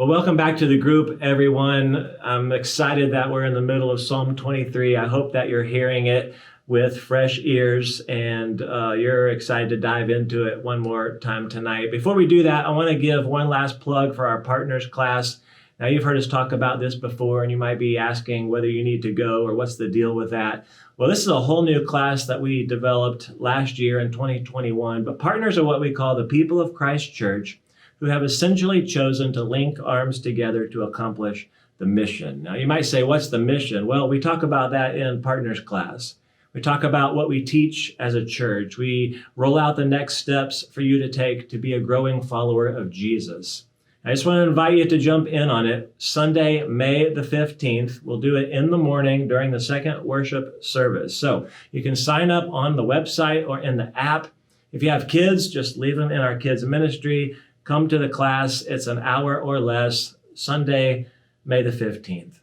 Well, welcome back to the group, everyone. I'm excited that we're in the middle of Psalm 23. I hope that you're hearing it with fresh ears and you're excited to dive into it one more time tonight. Before we do that, I want to give one last plug for our partners class. Now, you've heard us talk about this before, and you might be asking whether you need to go or what's the deal with that. Well, this is a whole new class that we developed last year in 2021, but partners are what we call the people of Christ Church, who have essentially chosen to link arms together to accomplish the mission. Now, you might say, what's the mission? Well, we talk about that in partners class. We talk about what we teach as a church. We roll out the next steps for you to take to be a growing follower of Jesus. I just want to invite you to jump in on it. Sunday, May the 15th. We'll do it in the morning during the second worship service. So you can sign up on the website or in the app. If you have kids, just leave them in our kids ministry. Come to the class. It's an hour or less, Sunday, May the 15th.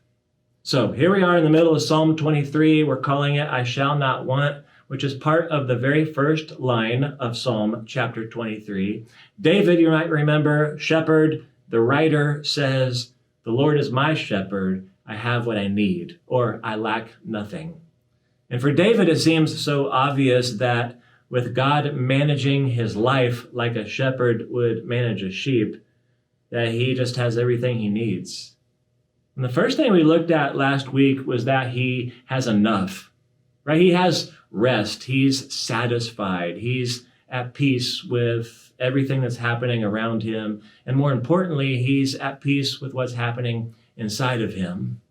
So here we are in the middle of Psalm 23. We're calling it I Shall Not Want, which is part of the very first line of Psalm chapter 23. David, you might remember, shepherd, the writer says, "The Lord is my shepherd. I have what I need," or "I lack nothing." And for David, it seems so obvious that with God managing his life like a shepherd would manage a sheep, that he just has everything he needs. And the first thing we looked at last week was that he has enough, right? He has rest. He's satisfied. He's at peace with everything that's happening around him. And more importantly, he's at peace with what's happening inside of him.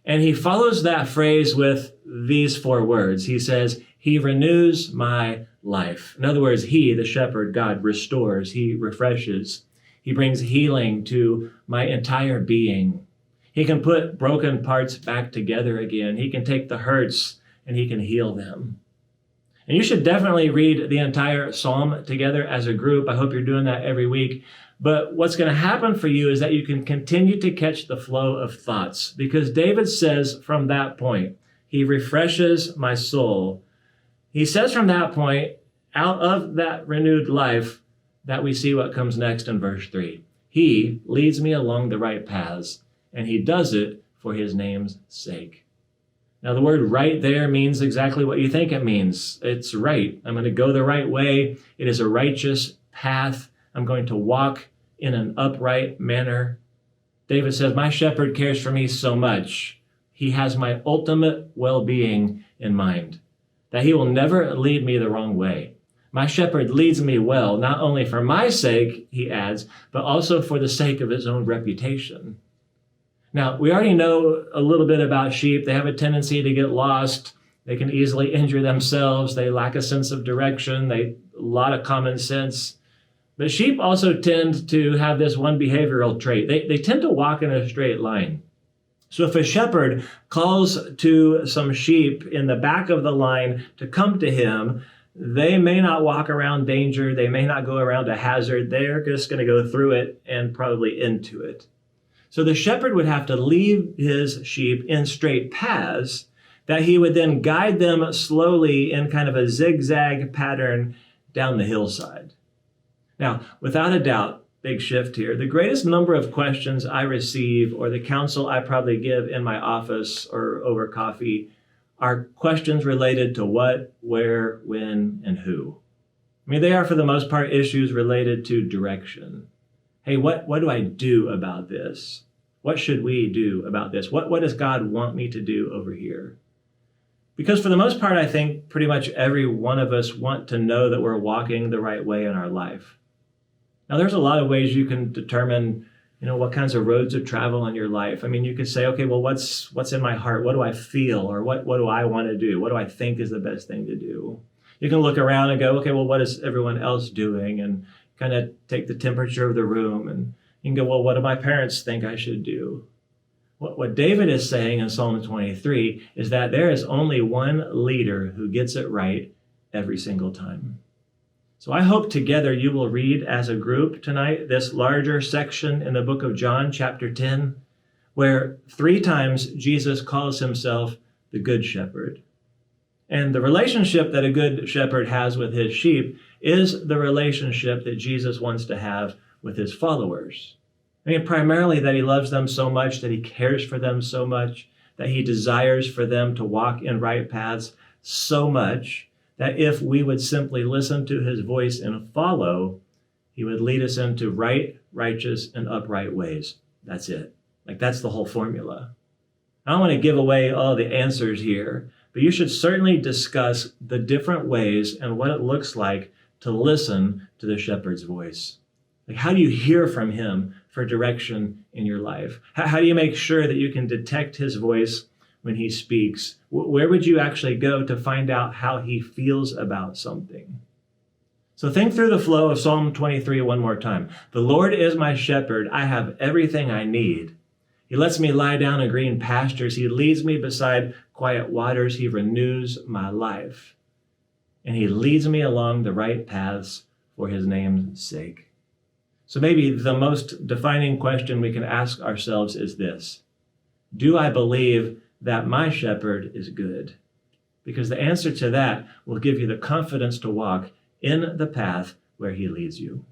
And he follows that phrase with these four words. He says, "He renews my life." In other words, he, the shepherd, God, restores, he refreshes. He brings healing to my entire being. He can put broken parts back together again. He can take the hurts and he can heal them. And you should definitely read the entire psalm together as a group. I hope you're doing that every week. But what's going to happen for you is that you can continue to catch the flow of thoughts, because David says from that point, he refreshes my soul. He says from that point, out of that renewed life, that we see what comes next in verse 3. He leads me along the right paths, and he does it for his name's sake. Now, the word right there means exactly what you think it means. It's right. I'm going to go the right way. It is a righteous path. I'm going to walk in an upright manner. David says, my shepherd cares for me so much. He has my ultimate well-being in mind, that he will never lead me the wrong way. My shepherd leads me well, not only for my sake, he adds, but also for the sake of his own reputation. Now, we already know a little bit about sheep. They have a tendency to get lost. They can easily injure themselves. They lack a sense of direction. A lot of common sense. But sheep also tend to have this one behavioral trait. They tend to walk in a straight line. So if a shepherd calls to some sheep in the back of the line to come to him, they may not walk around danger. They may not go around a hazard. They're just going to go through it and probably into it. So the shepherd would have to lead his sheep in straight paths that he would then guide them slowly in kind of a zigzag pattern down the hillside. Now, without a doubt, big shift here, the greatest number of questions I receive or the counsel I probably give in my office or over coffee are questions related to what, where, when, and who. I mean, they are for the most part issues related to direction. Hey, what do I do about this? What should we do about this? What does God want me to do over here? Because for the most part, I think pretty much every one of us want to know that we're walking the right way in our life. Now, there's a lot of ways you can determine, what kinds of roads of travel in your life. I mean, you could say, okay, well, what's in my heart? What do I feel? Or what do I want to do? What do I think is the best thing to do? You can look around and go, okay, well, what is everyone else doing? And kind of take the temperature of the room. And you can go, well, what do my parents think I should do? What David is saying in Psalm 23 is that there is only one leader who gets it right every single time. So I hope together you will read as a group tonight this larger section in the book of John, chapter 10, where 3 times Jesus calls himself the Good Shepherd. And the relationship that a good shepherd has with his sheep is the relationship that Jesus wants to have with his followers. I mean, primarily that he loves them so much, that he cares for them so much, that he desires for them to walk in right paths so much that if we would simply listen to his voice and follow, he would lead us into right, righteous, and upright ways. That's it. Like, that's the whole formula. I don't want to give away all the answers here, but you should certainly discuss the different ways and what it looks like to listen to the shepherd's voice. Like, how do you hear from him for direction in your life? How do you make sure that you can detect his voice when he speaks? Where would you actually go to find out how he feels about something? So think through the flow of Psalm 23 one more time. The Lord is my shepherd. I have everything I need. He lets me lie down in green pastures. He leads me beside quiet waters. He renews my life. And he leads me along the right paths for his name's sake. So maybe the most defining question we can ask ourselves is this: do I believe that my shepherd is good? Because the answer to that will give you the confidence to walk in the path where he leads you.